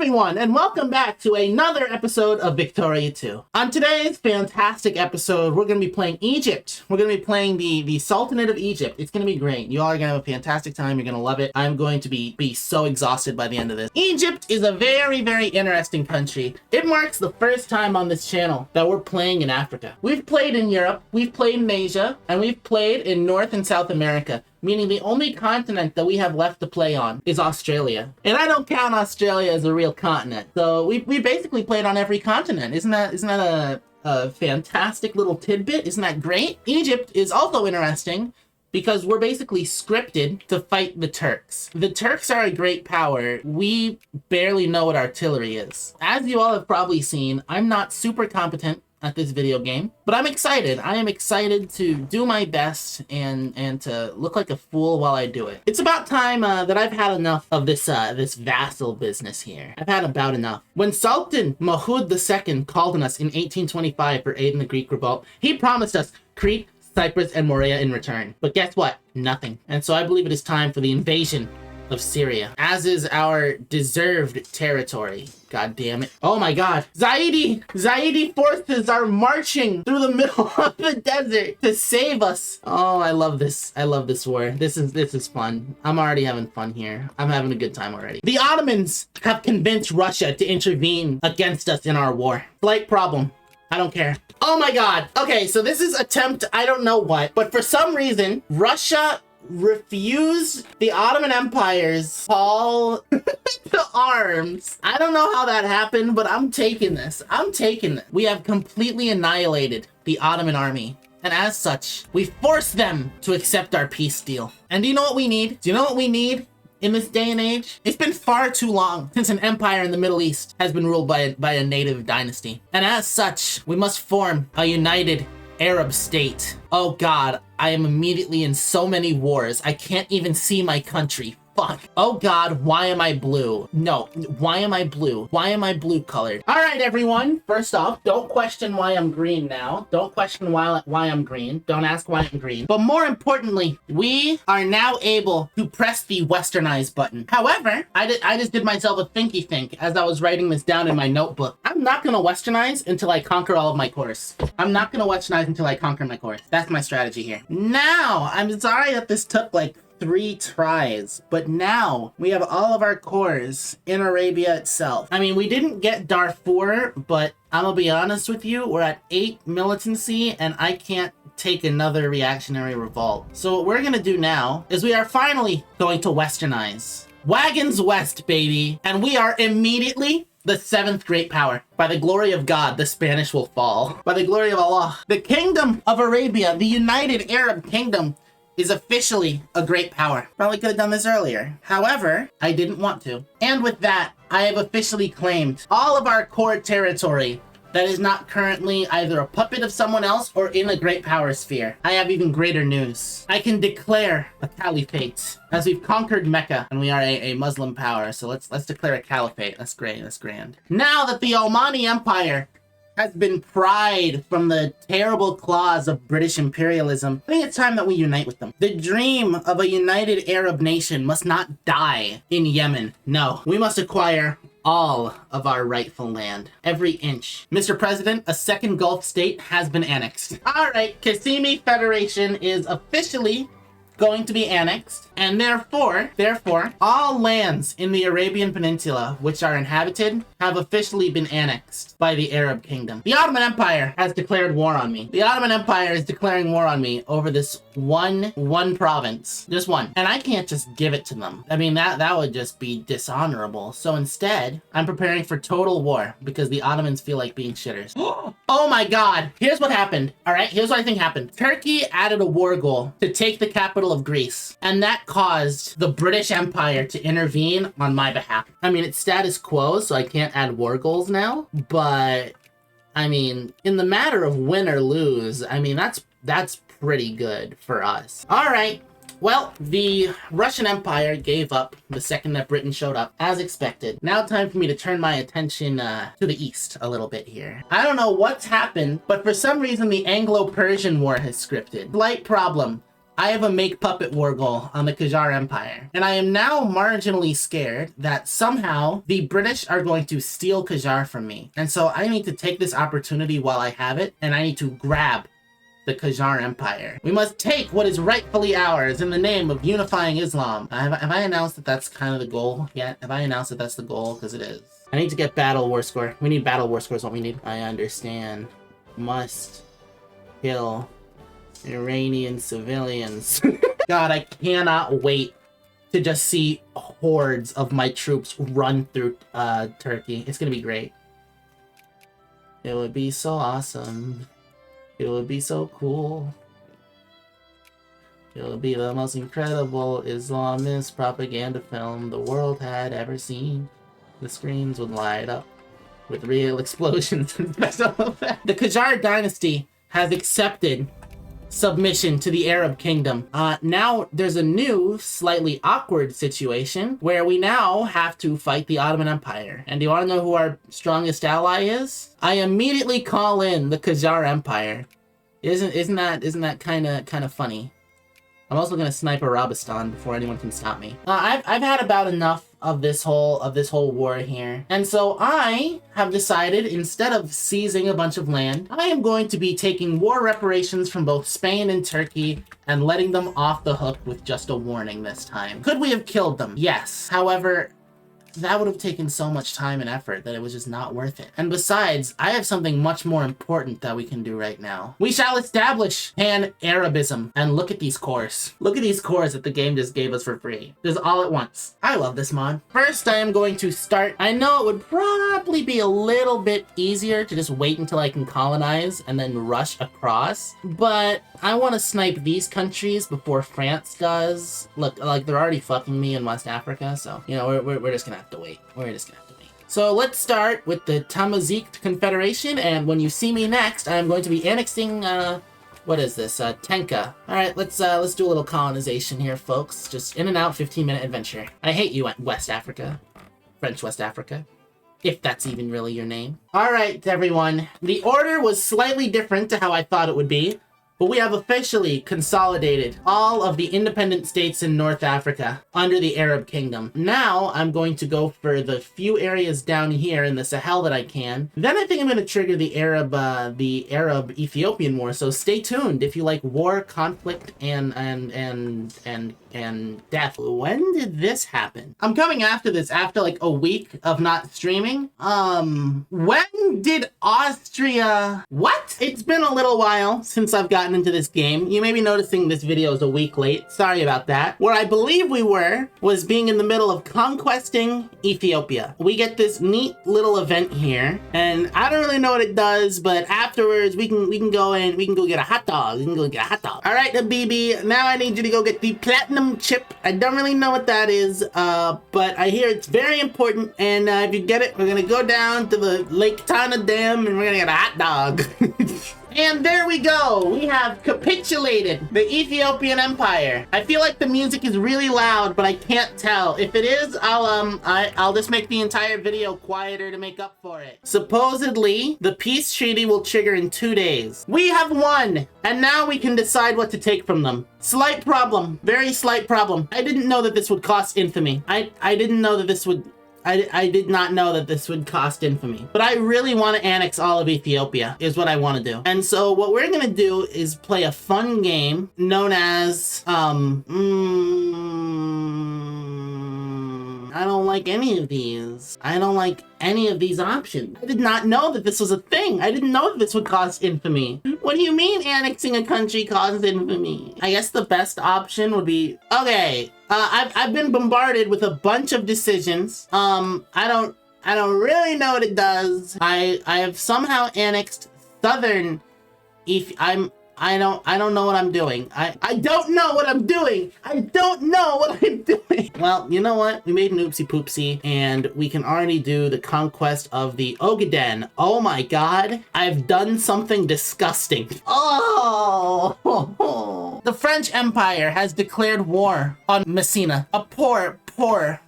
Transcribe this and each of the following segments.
everyone, and welcome back to another episode of Victoria 2. On today's fantastic episode, we're going to be playing Egypt. We're going to be playing the Sultanate of Egypt. It's going to be great. You all are going to have a fantastic time. You're going to love it. I'm going to be so exhausted by the end of this. Egypt is a very, very interesting country. It marks the first time on this channel that we're playing in Africa. We've played in Europe, we've played in Asia, and we've played in North and South America. Meaning the only continent that we have left to play on is Australia. And I don't count Australia as a real continent. So we basically played on every continent. Isn't that a fantastic little tidbit? Isn't that great? Egypt is also interesting because we're basically scripted to fight the Turks. The Turks are a great power. We barely know what artillery is. As you all have probably seen, I'm not super competent at this video game, but I'm excited. I am excited to do my best and to look like a fool while I do it. It's about time that I've had enough of this vassal business here. I've had about enough. When Sultan Mahmud II called on us in 1825 for aid in the Greek revolt, he promised us Crete, Cyprus, and Morea in return. But guess what? Nothing. And so I believe it is time for the invasion of Syria, as is our deserved territory. God damn it. Oh my god. Zaidi forces are marching through the middle of the desert to save us. Oh, I love this. I love this war. This is fun. I'm already having fun here. I'm having a good time already. The Ottomans have convinced Russia to intervene against us in our war. Slight problem. I don't care. Oh my god. Okay, so this is attempt I don't know what, but for some reason, Russia refused the Ottoman Empire's call to arms. I don't know how that happened, but I'm taking this. I'm taking it. We have completely annihilated the Ottoman army. And as such, we forced them to accept our peace deal. And do you know what we need? Do you know what we need in this day and age? It's been far too long since an empire in the Middle East has been ruled by a native dynasty. And as such, we must form a united Arab state. Oh god, I am immediately in so many wars. I can't even see my country. Fuck. Oh god, why am I blue? No, why am I blue? Why am I blue colored? All right, everyone. First off, don't question why I'm green now. Don't question why I'm green. Don't ask why I'm green. But more importantly, we are now able to press the westernize button. However, I just did myself a thinky think as I was writing this down in my notebook. I'm not gonna westernize until I conquer all of my cores. I'm not gonna westernize until I conquer my cores. That's my strategy here. Now, I'm sorry that this took like 3 tries, but now we have all of our cores in Arabia itself. I mean, we didn't get Darfur, but I'm gonna be honest with you, we're at 8 militancy and I can't take another reactionary revolt. So what we're gonna do now is we are finally going to westernize. Wagons west, baby. And we are immediately the 7th great power. By the glory of God, the Spanish will fall. By the glory of Allah. The Kingdom of Arabia, the United Arab Kingdom, is officially a great power. Probably could have done this earlier. However, I didn't want to. And with that, I have officially claimed all of our core territory that is not currently either a puppet of someone else or in a great power sphere. I have even greater news. I can declare a caliphate as we've conquered Mecca and we are a Muslim power. So let's declare a caliphate. That's great. That's grand. Now that the Omani Empire has been pried from the terrible claws of British imperialism, I think it's time that we unite with them. The dream of a united Arab nation must not die in Yemen. No, we must acquire all of our rightful land. Every inch. Mr. President, a second Gulf state has been annexed. All right, Kissimmee Federation is officially going to be annexed, and therefore, all lands in the Arabian Peninsula which are inhabited have officially been annexed by the Arab Kingdom. The Ottoman Empire has declared war on me. The Ottoman Empire is declaring war on me over this one province. Just one. And I can't just give it to them. I mean, that would just be dishonorable. So instead, I'm preparing for total war because the Ottomans feel like being shitters. Oh my god. Here's what happened. All right, here's what I think happened. Turkey added a war goal to take the capital of Greece, and that caused the British Empire to intervene on my behalf. I mean, it's status quo, so I can't add war goals now, but I mean, in the matter of win or lose, I mean, that's pretty good for us. All right. Well, the Russian Empire gave up the second that Britain showed up, as expected. Now time for me to turn my attention to the east a little bit here. I don't know what's happened, but for some reason the Anglo-Persian War has scripted. Slight problem. I have a make puppet war goal on the Qajar Empire. And I am now marginally scared that somehow the British are going to steal Qajar from me. And so I need to take this opportunity while I have it, and I need to grab the Qajar Empire. We must take what is rightfully ours in the name of unifying Islam. Have I announced that that's kind of the goal yet? Have I announced that that's the goal? Because it is. I need to get battle war score. We need battle war score is what we need. I understand. Must kill Iranian civilians. God, I cannot wait to just see hordes of my troops run through Turkey. It's gonna be great. It would be so awesome. It would be so cool. It would be the most incredible Islamist propaganda film the world had ever seen. The screens would light up with real explosions and special effects. The Qajar dynasty has accepted submission to the Arab kingdom. Now there's a new, slightly awkward situation where we now have to fight the Ottoman Empire. And do you want to know who our strongest ally is? I immediately call in the Qajar Empire. Isn't that kind of funny? I'm also gonna snipe Arabistan before anyone can stop me. I've had about enough of this whole war here, and so I have decided, instead of seizing a bunch of land, I am going to be taking war reparations from both Spain and Turkey and letting them off the hook with just a warning this time. Could we have killed them? Yes. However, that would have taken so much time and effort that it was just not worth it. And besides, I have something much more important that we can do right now. We shall establish Pan-Arabism. And look at these cores. Look at these cores that the game just gave us for free. Just all at once. I love this mod. First, I am going to start. I know it would probably be a little bit easier to just wait until I can colonize and then rush across. But I want to snipe these countries before France does. Look, like, they're already fucking me in West Africa, so, you know, we're just gonna have to wait. We're just gonna have to wait. So let's start with the Tamazight Confederation, and when you see me next, I'm going to be annexing, what is this? Tenka. Alright, let's do a little colonization here, folks. Just in and out, 15-minute adventure. I hate you, West Africa. French West Africa. If that's even really your name. Alright, everyone. The order was slightly different to how I thought it would be, but we have officially consolidated all of the independent states in North Africa under the Arab Kingdom. Now I'm going to go for the few areas down here in the Sahel that I can. Then I think I'm going to trigger the Arab-Ethiopian war. So stay tuned if you like war, conflict, and death. When did this happen? I'm coming after this after like a week of not streaming. When did Austria... What? It's been a little while since I've gotten into this game. You may be noticing this video is a week late. Sorry about that. Where I believe we were was being in the middle of conquesting Ethiopia. We get this neat little event here, and I don't really know what it does, but afterwards we can go get a hot dog. We can go get a hot dog. All right, Habibi, now I need you to go get the platinum chip. I don't really know what that is, but I hear it's very important, and if you get it, we're gonna go down to the Lake Tana Dam and we're gonna get a hot dog. And there we go. We have capitulated the Ethiopian Empire. I feel like the music is really loud, but I can't tell. If it is, I'll just make the entire video quieter to make up for it. Supposedly, the peace treaty will trigger in 2 days. We have won, and now we can decide what to take from them. Slight problem, very slight problem. I didn't know that this would cost infamy. I didn't know that this would... I did not know that this would cost infamy. But I really want to annex all of Ethiopia, is what I want to do. And so what we're going to do is play a fun game known as, I don't like any of these. I don't like any of these options. I did not know that this was a thing. I didn't know that this would cause infamy. What do you mean annexing a country causes infamy? I guess the best option would be, okay, I've been bombarded with a bunch of decisions. I don't really know what it does. I have somehow annexed southern I don't know what I'm doing. I don't know what I'm doing. I don't know what I'm doing. Well, you know what? We made an oopsie poopsie, and we can already do the conquest of the Ogaden. Oh my god. I've done something disgusting. Oh! The French Empire has declared war on Messina, a poor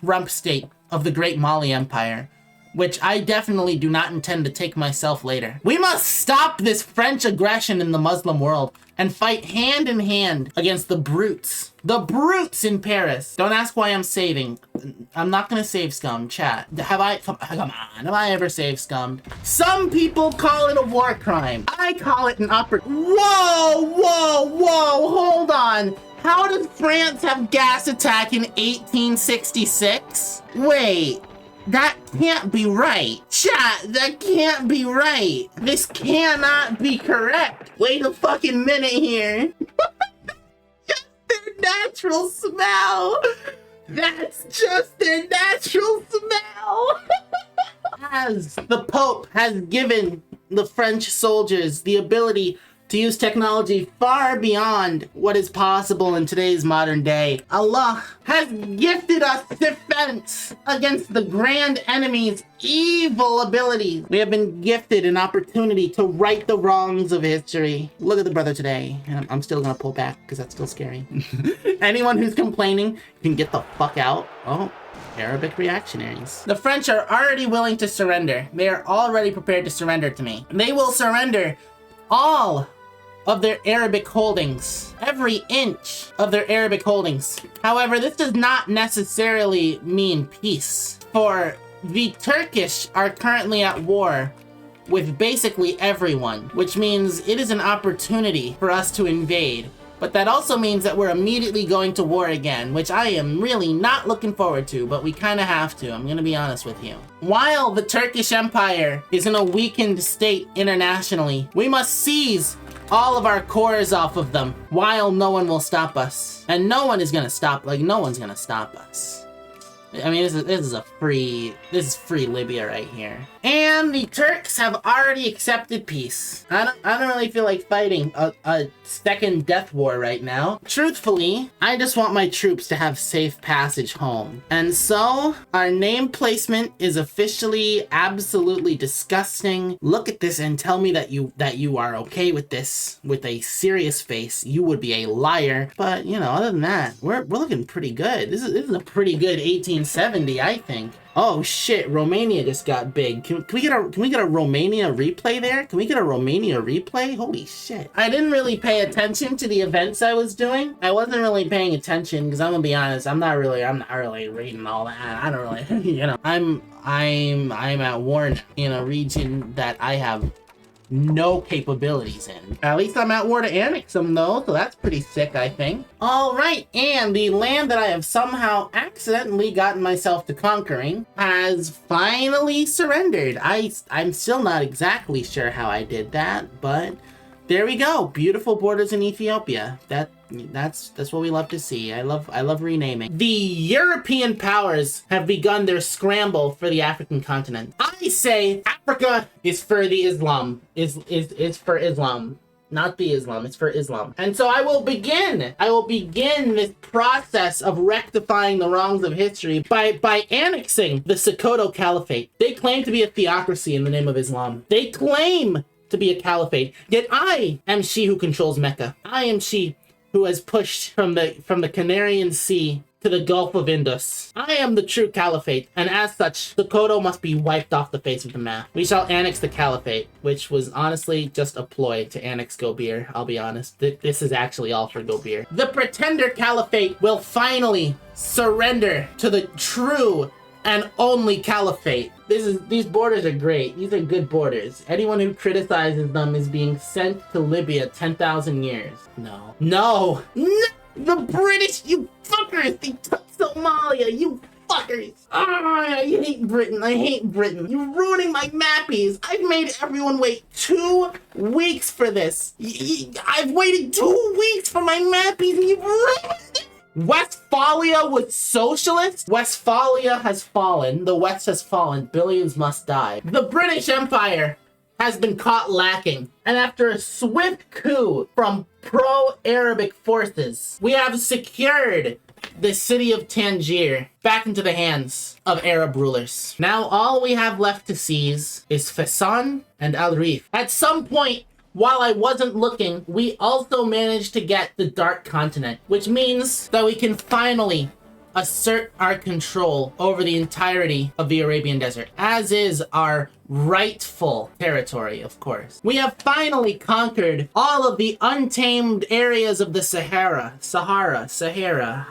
rump state of the Great Mali Empire. which I definitely do not intend to take myself later. We must stop this French aggression in the Muslim world and fight hand in hand against the brutes. The brutes in Paris. Don't ask why I'm saving. I'm not gonna save scum, chat. Come on, have I ever saved scum? Some people call it a war crime. I call it an whoa, hold on. How did France have gas attack in 1866? Wait, that can't be right. Chat, that can't be right. This cannot be correct. Wait a fucking minute here. Just their natural smell. That's just their natural smell. As the Pope has given the French soldiers the ability to use technology far beyond what is possible in today's modern day, Allah has gifted us defense against the grand enemy's evil abilities. We have been gifted an opportunity to right the wrongs of history. Look at the brother today. And I'm still gonna pull back because that's still scary. Anyone who's complaining can get the fuck out. Oh. Arabic reactionaries. The French are already willing to surrender. They are already prepared to surrender to me. They will surrender all of their Arabic holdings, every inch of their Arabic holdings. However, this does not necessarily mean peace, for the Turkish are currently at war with basically everyone, which means it is an opportunity for us to invade. But that also means that we're immediately going to war again, which I am really not looking forward to, but we kind of have to, I'm gonna be honest with you. While the Turkish Empire is in a weakened state internationally, we must seize all of our cores off of them while no one will stop us. And no one is gonna stop, no one's gonna stop us. I mean, this is free Libya right here. And the Turks have already accepted peace. I don't really feel like fighting a second death war right now. Truthfully, I just want my troops to have safe passage home. And so, our name placement is officially absolutely disgusting. Look at this and tell me that you are okay with this with a serious face. You would be a liar. But, you know, other than that, we're looking pretty good. This is a pretty good 1870, I think. Oh shit, Romania just got big. Can we get a Romania replay there? Can we get a Romania replay? Holy shit. I didn't really pay attention to the events I was doing. I wasn't really paying attention because I'm gonna be honest, I'm not really reading all that. I don't really, you know. I'm at war now in a region that I have no capabilities in. At least I'm at war to annex them though, so that's pretty sick, I think. All right, and the land that I have somehow accidentally gotten myself to conquering has finally surrendered. I'm still not exactly sure how I did that, but there we go. Beautiful borders in Ethiopia. That's what we love to see. I love renaming. The European powers have begun their scramble for the African continent. I say Africa is for the Islam. Is for Islam. Not the Islam, it's for Islam. And so I will begin this process of rectifying the wrongs of history by annexing the Sokoto Caliphate. They claim to be a theocracy in the name of Islam. They claim to be a caliphate, yet I am she who controls Mecca. I am she who has pushed from the Canarian Sea to the Gulf of Indus. I am the true caliphate, and as such, Sokoto must be wiped off the face of the map. We shall annex the caliphate, which was honestly just a ploy to annex Gobir, I'll be honest. This is actually all for Gobir. The pretender caliphate will finally surrender to the true and only caliphate. These borders are great. These are good borders. Anyone who criticizes them is being sent to Libya 10,000 years. No! The British, you fuckers! They took Somalia, you fuckers! I hate Britain. I hate Britain. You're ruining my mappies. I've made everyone wait 2 weeks for this. I've waited 2 weeks for my mappies and you've ruined it! Westphalia was socialist? Westphalia has fallen. The West has fallen. Billions must die. The British Empire has been caught lacking. And after a swift coup from pro-Arabic forces, we have secured the city of Tangier back into the hands of Arab rulers. Now all we have left to seize is Fezzan and Al Rif. At some point, while I wasn't looking, we also managed to get the Dark Continent, which means that we can finally assert our control over the entirety of the Arabian Desert, as is our rightful territory, of course. We have finally conquered all of the untamed areas of the Sahara.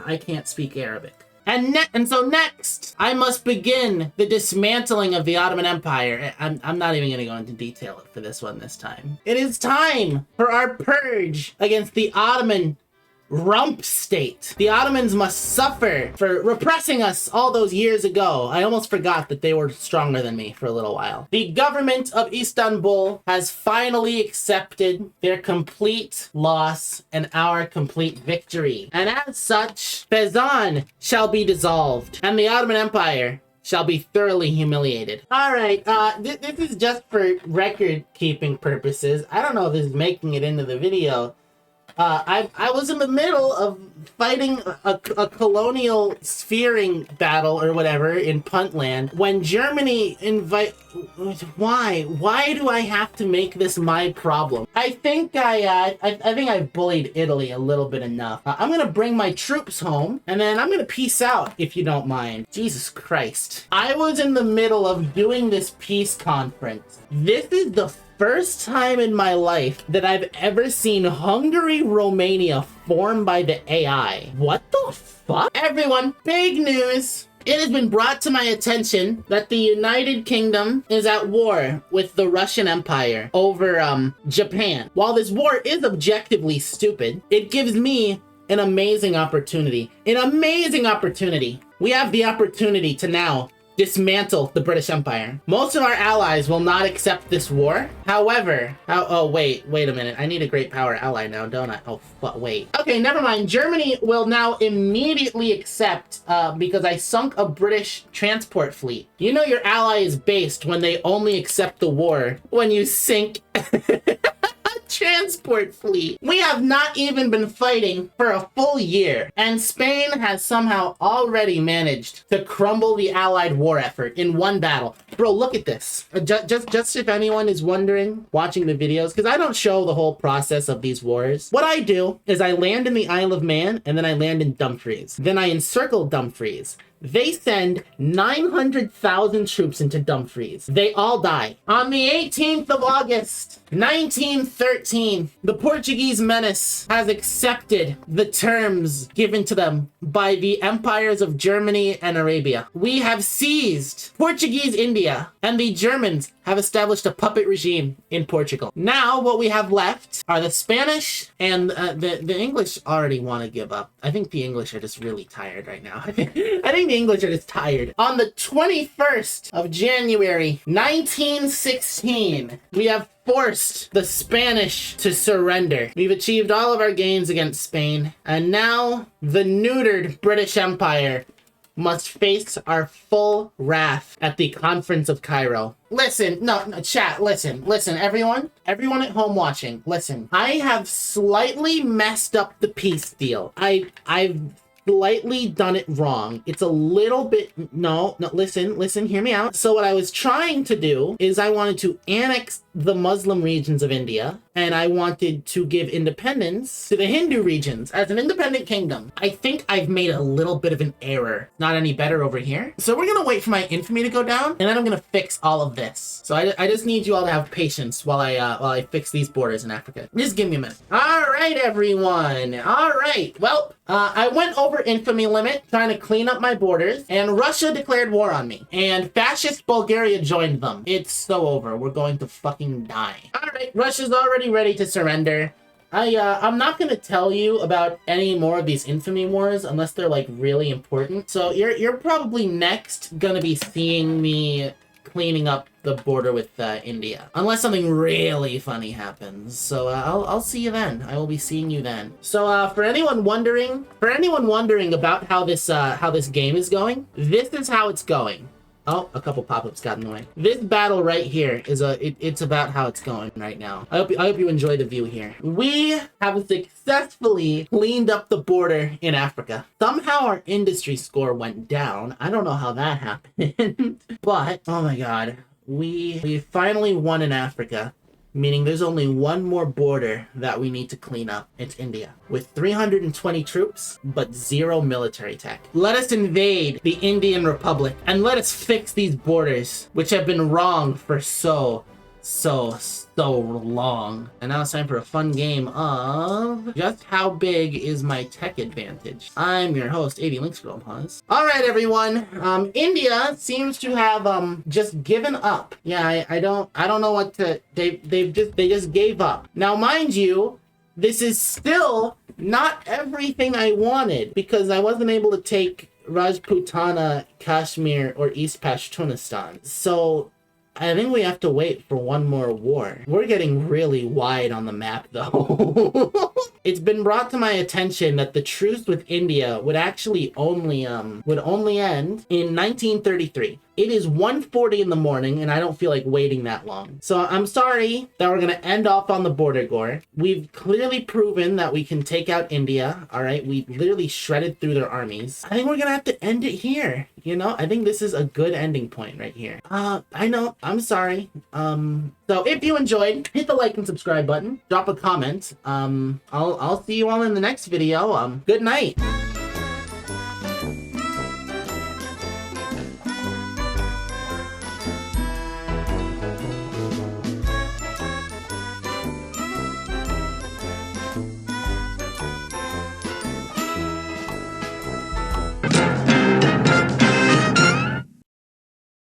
I can't speak Arabic. And so next, I must begin the dismantling of the Ottoman Empire. I'm not even going to go into detail for this one this time. It is time for our purge against the Ottoman rump state. The Ottomans must suffer for repressing us all those years ago. I almost forgot that they were stronger than me for a little while. The government of Istanbul has finally accepted their complete loss and our complete victory. And as such, Fezzan shall be dissolved, and the Ottoman Empire shall be thoroughly humiliated. All right, this is just for record-keeping purposes. I don't know if this is making it into the video. I was in the middle of fighting a colonial sphering battle or whatever in Puntland when Germany Why do I have to make this my problem? I think I bullied Italy a little bit enough. I'm gonna bring my troops home and then I'm gonna peace out if you don't mind. Jesus Christ. I was in the middle of doing this peace conference. This is the first time in my life that I've ever seen Hungary, Romania formed by the AI. What the fuck? Everyone, big news. It has been brought to my attention that the United Kingdom is at war with the Russian Empire over Japan. While this war is objectively stupid, it gives me an amazing opportunity. An amazing opportunity. We have the opportunity to now dismantle the British Empire. Most of our allies will not accept this war. However, wait a minute. I need a great power ally now, don't I? Oh, wait. Okay, never mind. Germany will now immediately accept because I sunk a British transport fleet. You know your ally is based when they only accept the war when you sink transport fleet. We have not even been fighting for a full year, and Spain has somehow already managed to crumble the Allied war effort in one battle. Bro, look at this. Just if anyone is wondering, watching the videos, because I don't show the whole process of these wars. What I do is I land in the Isle of Man, and then I land in Dumfries. Then I encircle Dumfries. They send 900,000 troops into Dumfries. They all die. On the 18th of August, 1913, the Portuguese menace has accepted the terms given to them by the empires of Germany and Arabia. We have seized Portuguese India, and the Germans have established a puppet regime in Portugal. Now, what we have left are the Spanish, and the English already want to give up. I think the English are just really tired right now. I think the English are just tired. On the 21st of January, 1916, we have forced the Spanish to surrender. We've achieved all of our gains against Spain, and now the neutered British Empire must face our full wrath at the Conference of Cairo. Listen, no, chat, listen, everyone at home watching, listen. I have slightly messed up the peace deal. I've slightly done it wrong. It's a little bit, no, listen, hear me out. So what I was trying to do is I wanted to annex the Muslim regions of India, and I wanted to give independence to the Hindu regions as an independent kingdom. I think I've made a little bit of an error. Not any better over here. So we're gonna wait for my infamy to go down, and then I'm gonna fix all of this. So I just need you all to have patience while I fix these borders in Africa. Just give me a minute. All right, everyone. All right. Well, I went over infamy limit trying to clean up my borders, and Russia declared war on me, and fascist Bulgaria joined them. It's so over. We're going to fucking die. All right, Russia's already ready to surrender. I'm not gonna tell you about any more of these infamy wars unless they're like really important. So you're probably next gonna be seeing me cleaning up the border with India, unless something really funny happens. So I'll see you then. I will be seeing you then. So for anyone wondering about how this game is going, this is how it's going. Oh, a couple pop-ups got in the way. This battle right here is it's about how it's going right now. I hope you enjoy the view here. We have successfully cleaned up the border in Africa. Somehow our industry score went down. I don't know how that happened, but oh my god, we finally won in Africa. meaning there's only one more border that we need to clean up. It's India, with 320 troops, but 0 military tech. Let us invade the Indian Republic, and let us fix these borders, which have been wrong for so long. And now it's time for a fun game of just how big is my tech advantage. I'm your host, 80 Links Girl Pause. All right, everyone. India seems to have just given up. Yeah, I don't know what to. They just gave up. Now, mind you, this is still not everything I wanted, because I wasn't able to take Rajputana, Kashmir, or East Pashtunistan. So I think we have to wait for one more war. We're getting really wide on the map, though. It's been brought to my attention that the truce with India would actually only end in 1933. It is 1:40 in the morning, and I don't feel like waiting that long. So I'm sorry that we're going to end off on the border gore. We've clearly proven that we can take out India, all right? We've literally shredded through their armies. I think we're going to have to end it here, you know? I think this is a good ending point right here. I know, I'm sorry. So if you enjoyed, hit the like and subscribe button. Drop a comment. I'll see you all in the next video. Good night.